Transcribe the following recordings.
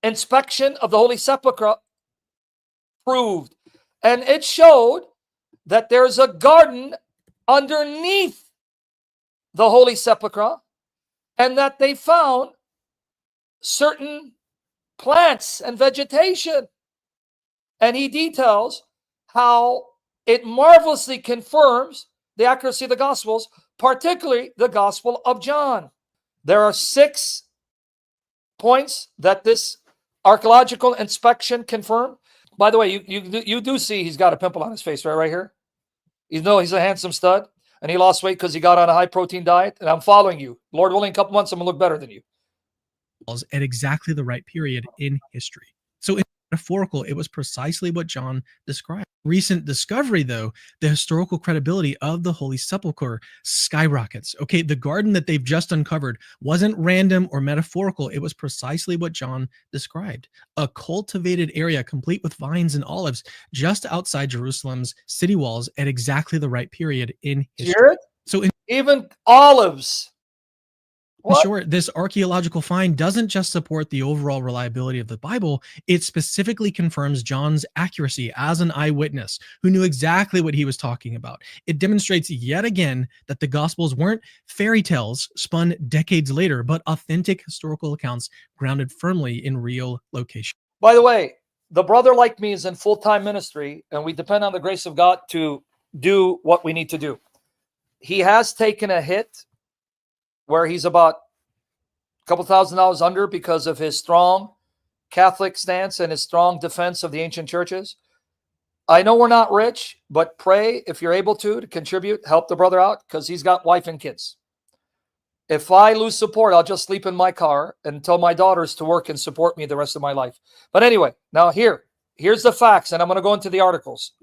inspection of the Holy Sepulchre proved. And it showed that there's a garden underneath the Holy Sepulchre, and that they found certain plants and vegetation. And he details how it marvelously confirms the accuracy of the Gospels, particularly the Gospel of John. There are 6 points that this archaeological inspection confirmed. By the way, you do see he's got a pimple on his face right here. You know he's a handsome stud, and he lost weight because he got on a high-protein diet, and I'm following you. Lord willing, in a couple months, I'm going to look better than you. At exactly the right period in history. So in metaphorical, it was precisely what John described. Recent discovery, though, the historical credibility of the Holy Sepulchre skyrockets. Okay, the garden that they've just uncovered wasn't random or metaphorical. It was precisely what John described. A cultivated area complete with vines and olives just outside Jerusalem's city walls at exactly the right period in history. So even olives. In short, this archaeological find doesn't just support the overall reliability of the Bible, it specifically confirms John's accuracy as an eyewitness who knew exactly what he was talking about. It demonstrates yet again that the Gospels weren't fairy tales spun decades later, but authentic historical accounts grounded firmly in real location. By the way, the brother like me is in full-time ministry, and we depend on the grace of God to do what we need to do. He has taken a hit where he's about a couple $1,000s under because of his strong Catholic stance and his strong defense of the ancient churches. I know we're not rich, but pray if you're able to contribute, help the brother out, because he's got wife and kids. If I lose support, I'll just sleep in my car and tell my daughters to work and support me the rest of my life. But anyway, now here's the facts, and I'm going to go into the articles.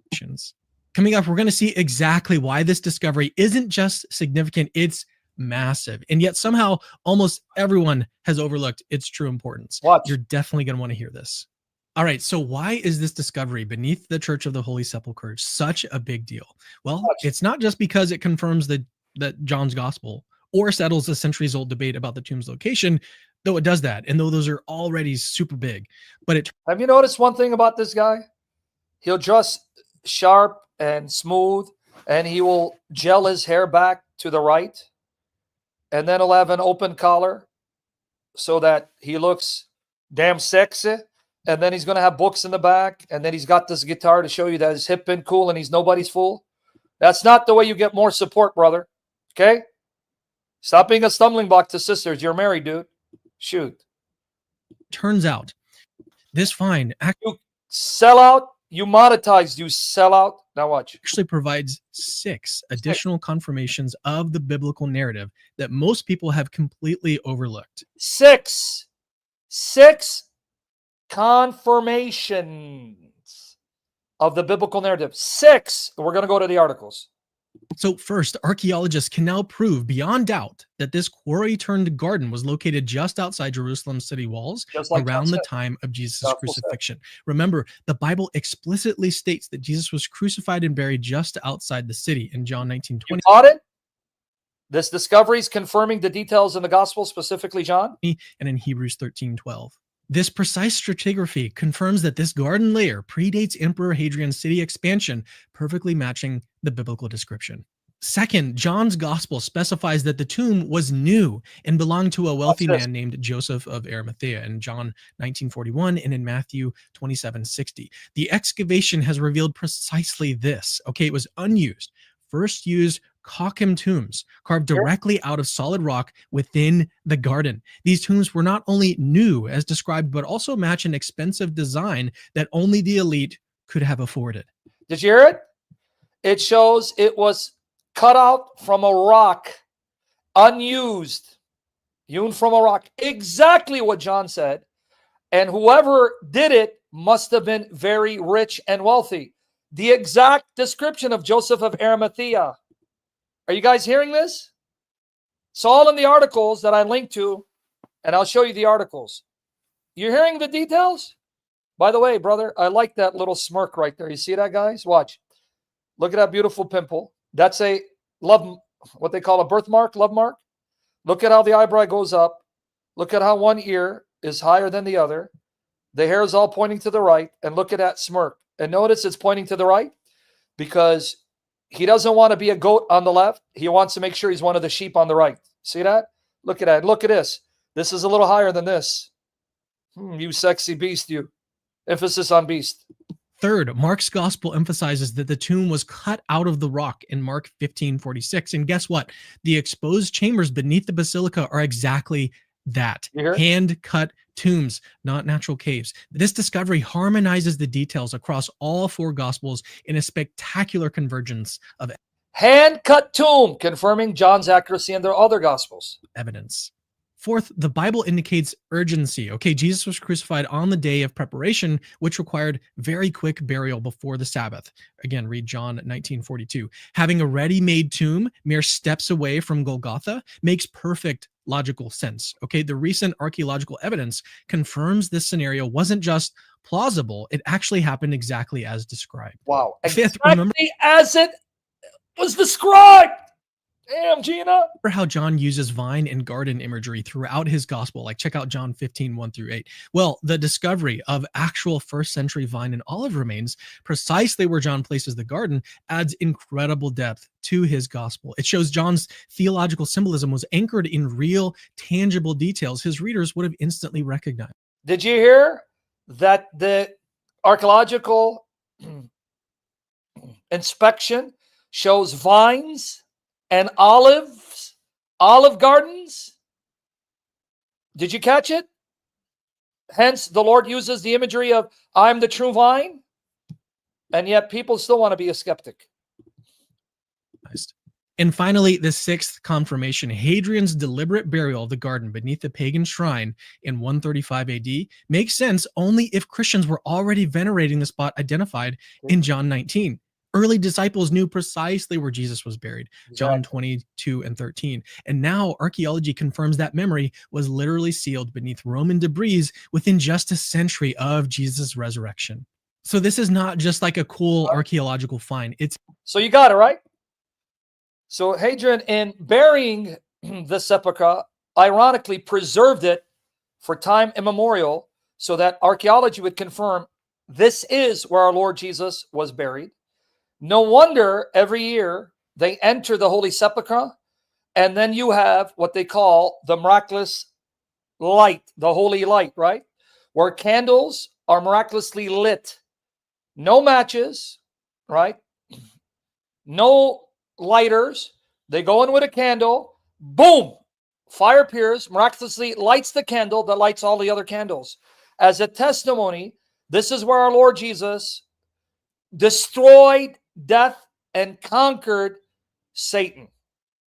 Coming up, we're going to see exactly why this discovery isn't just significant, it's massive, and yet somehow almost everyone has overlooked its true importance. You're definitely going to want to hear this. All right, so why is this discovery beneath the Church of the Holy Sepulchre such a big deal? Well, it's not just because it confirms that John's gospel or settles a centuries-old debate about the tomb's location, though it does that, and though those are already super big. But have you noticed one thing about this guy? He'll dress sharp and smooth, and he will gel his hair back to the right. And then he'll have an open collar so that he looks damn sexy. And then he's going to have books in the back. And then he's got this guitar to show you that he's hip and cool and he's nobody's fool. That's not the way you get more support, brother. Okay? Stop being a stumbling block to sisters. You're married, dude. Shoot. Turns out, this find you sell out. You monetized, you sell out. Now watch. Actually provides 6 additional confirmations of the biblical narrative that most people have completely overlooked. 6 confirmations of the biblical narrative. 6. We're going to go to the articles. So first, archaeologists can now prove beyond doubt that this quarry-turned garden was located just outside Jerusalem's city walls around the time of Jesus' crucifixion. Remember, the Bible explicitly states that Jesus was crucified and buried just outside the city in John 19:20. You caught it? This discovery is confirming the details in the gospel, specifically John. And in Hebrews 13:12. This precise stratigraphy confirms that this garden layer predates Emperor Hadrian's city expansion, perfectly matching the biblical description. Second, John's gospel specifies that the tomb was new and belonged to a wealthy man named Joseph of Arimathea in John 19:41 and in Matthew 27:60. The excavation has revealed precisely this. Okay, it was unused, first used Cockham tombs carved directly out of solid rock within the garden. These tombs were not only new as described, but also match an expensive design that only the elite could have afforded. Did you hear it? It shows it was cut out from a rock, unused, hewn from a rock. Exactly what John said. And whoever did it must have been very rich and wealthy. The exact description of Joseph of Arimathea. Are you guys hearing this? It's all in the articles that I linked to, and I'll show you the articles. You're hearing the details? By the way, brother, I like that little smirk right there. You see that, guys? Watch. Look at that beautiful pimple. That's a love, what they call a birthmark, love mark. Look at how the eyebrow goes up. Look at how one ear is higher than the other. The hair is all pointing to the right. And look at that smirk. And notice it's pointing to the right because he doesn't want to be a goat on the left. He wants to make sure he's one of the sheep on the right. See that? Look at that. Look at this. This is a little higher than this. You sexy beast, you. Emphasis on beast. Third, Mark's gospel emphasizes that the tomb was cut out of the rock in Mark 15:46. And guess what? The exposed chambers beneath the basilica are exactly that. Hand-cut tombs, not natural caves. This discovery harmonizes the details across all four gospels in a spectacular convergence of hand-cut tomb, confirming John's accuracy in their other gospels. Evidence. Fourth, the Bible indicates urgency. Okay, Jesus was crucified on the day of preparation, which required very quick burial before the Sabbath. Again, read John 19:42. Having a ready-made tomb mere steps away from Golgotha makes perfect logical sense. Okay, the recent archaeological evidence confirms this scenario wasn't just plausible, it actually happened exactly as described. Wow. Fifth, exactly remember as it was described. Damn, Gina. Remember how John uses vine and garden imagery throughout his gospel? Like check out John 15:1-8. Well, the discovery of actual first century vine and olive remains precisely where John places the garden adds incredible depth to his gospel. It shows John's theological symbolism was anchored in real, tangible details his readers would have instantly recognized. Did you hear that the archaeological inspection shows vines and olive gardens? Did you catch it? Hence, the Lord uses the imagery of I'm the true vine, and yet people still want to be a skeptic. And finally, the sixth confirmation, Hadrian's deliberate burial of the garden beneath the pagan shrine in 135 AD makes sense only if Christians were already venerating the spot identified in John 19. Early disciples knew precisely where Jesus was buried, John 22:13. And now archaeology confirms that memory was literally sealed beneath Roman debris within just a century of Jesus' resurrection. So this is not just like a cool archaeological find. So you got it, right? So Hadrian, in burying the sepulchre, ironically preserved it for time immemorial so that archaeology would confirm this is where our Lord Jesus was buried. No wonder every year they enter the Holy Sepulchre, and then you have what they call the miraculous light, the holy light, right? Where candles are miraculously lit. No matches, right? No lighters. They go in with a candle. Boom! Fire appears, miraculously lights the candle that lights all the other candles. As a testimony, this is where our Lord Jesus destroyed death and conquered Satan.